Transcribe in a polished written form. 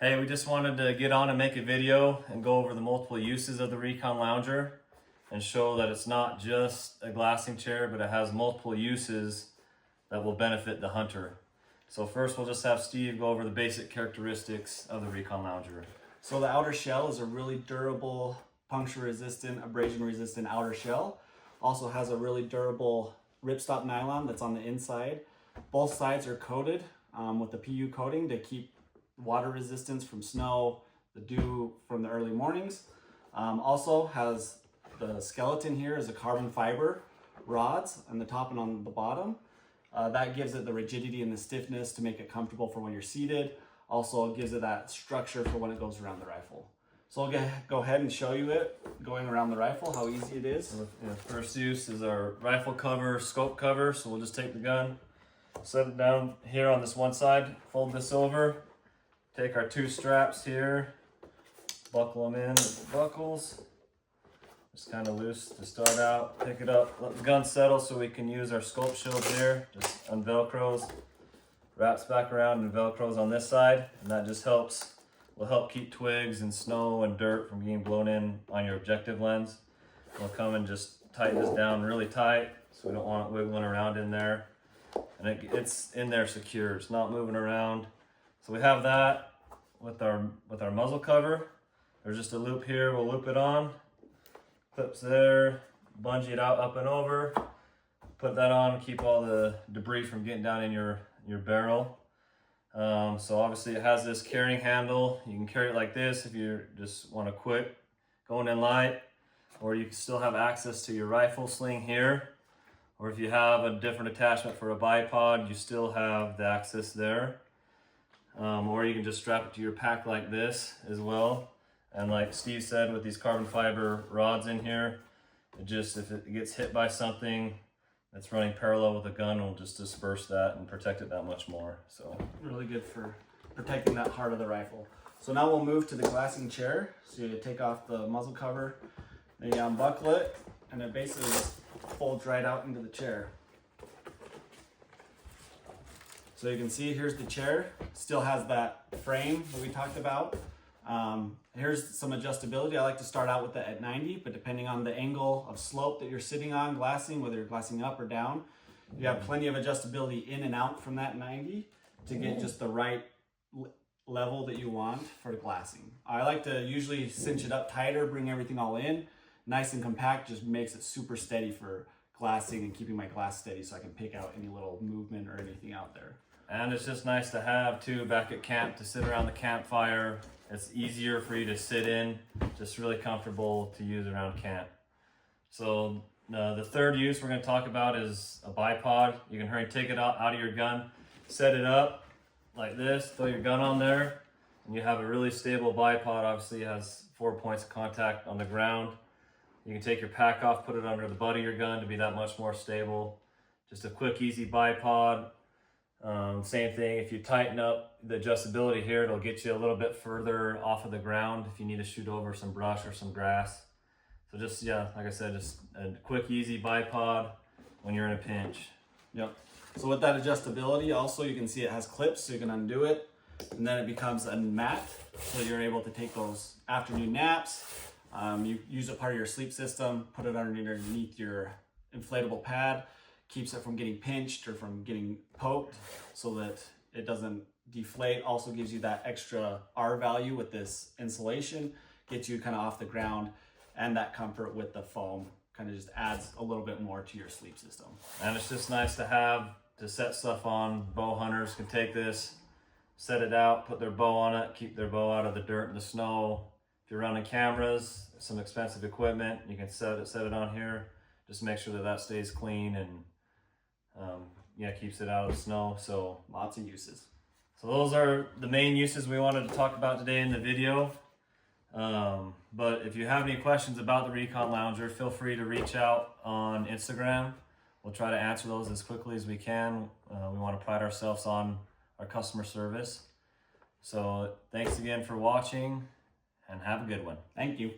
Hey, we just wanted to get on and make a video and go over the multiple uses of the Recon Lounger and show that it's not just a glassing chair, but it has multiple uses that will benefit the hunter. So first we'll just have Steve go over the basic characteristics of the Recon Lounger. So the outer shell is a really durable, puncture resistant, abrasion resistant outer shell. Also has a really durable ripstop nylon that's on the inside. Both sides are coated with the PU coating to keep water resistance from snow, the dew from the early mornings. Also has the skeleton here is a carbon fiber rods on the top and on the bottom. That gives it the rigidity and the stiffness to make it comfortable for when you're seated. Also gives it that structure for when it goes around the rifle. So I'll go ahead and show you it going around the rifle, how easy it is. First use is our rifle cover, scope cover. So we'll just take the gun, set it down here on this one side, fold this over, take our two straps here, buckle them in with the buckles. Just kind of loose to start out, pick it up, let the gun settle so we can use our scope shield here. Just unvelcros, wraps back around and velcros on this side, and that just will help keep twigs and snow and dirt from being blown in on your objective lens. We'll come and just tighten this down really tight so we don't want it wiggling around in there. And it's in there secure, it's not moving around. So we have that with our muzzle cover. There's just a loop here, we'll loop it on. Clips there, bungee it out up and over. Put that on, keep all the debris from getting down in your barrel. So obviously it has this carrying handle. You can carry it like this if you just want to quit going in light, or you can still have access to your rifle sling here, or if you have a different attachment for a bipod, you still have the access there. Or you can just strap it to your pack like this as well. And like Steve said, with these carbon fiber rods in here, if it gets hit by something that's running parallel with the gun, it'll just disperse that and protect it that much more. So really good for protecting that heart of the rifle. So now we'll move to the glassing chair. So you take off the muzzle cover, then you unbuckle it, and it basically just folds right out into the chair. So you can see here's the chair, still has that frame that we talked about. Here's some adjustability. I like to start out with it at 90, but depending on the angle of slope that you're sitting on glassing, whether you're glassing up or down, you have plenty of adjustability in and out from that 90 to get just the right level that you want for glassing. I like to usually cinch it up tighter, bring everything all in. Nice and compact just makes it super steady for glassing and keeping my glass steady so I can pick out any little movement or anything out there. And it's just nice to have too back at camp to sit around the campfire. It's easier for you to sit in, just really comfortable to use around camp. So the third use we're going to talk about is a bipod. You can take it out of your gun, set it up like this, throw your gun on there, and you have a really stable bipod. Obviously it has 4 points of contact on the ground. You can take your pack off, put it under the butt of your gun to be that much more stable. Just a quick, easy bipod. Same thing, if you tighten up the adjustability here, it'll get you a little bit further off of the ground if you need to shoot over some brush or some grass. So just, yeah, like I said, just a quick, easy bipod when you're in a pinch. Yep. So with that adjustability, also you can see it has clips, so you can undo it, and then it becomes a mat, so you're able to take those afternoon naps. You use it part of your sleep system, put it underneath your inflatable pad. Keeps it from getting pinched or from getting poked so that it doesn't deflate. Also gives you that extra R value with this insulation, gets you kind of off the ground, and that comfort with the foam kind of just adds a little bit more to your sleep system. And it's just nice to have to set stuff on. Bow hunters can take this, set it out, put their bow on it, keep their bow out of the dirt and the snow. If you're running cameras, some expensive equipment, you can set it on here. Just make sure that stays clean and keeps it out of the snow. So lots of uses. So those are the main uses we wanted to talk about today in the video. But if you have any questions about the Recon Lounger, feel free to reach out on Instagram. We'll try to answer those as quickly as we can. We want to pride ourselves on our customer service. So thanks again for watching and have a good one. Thank you.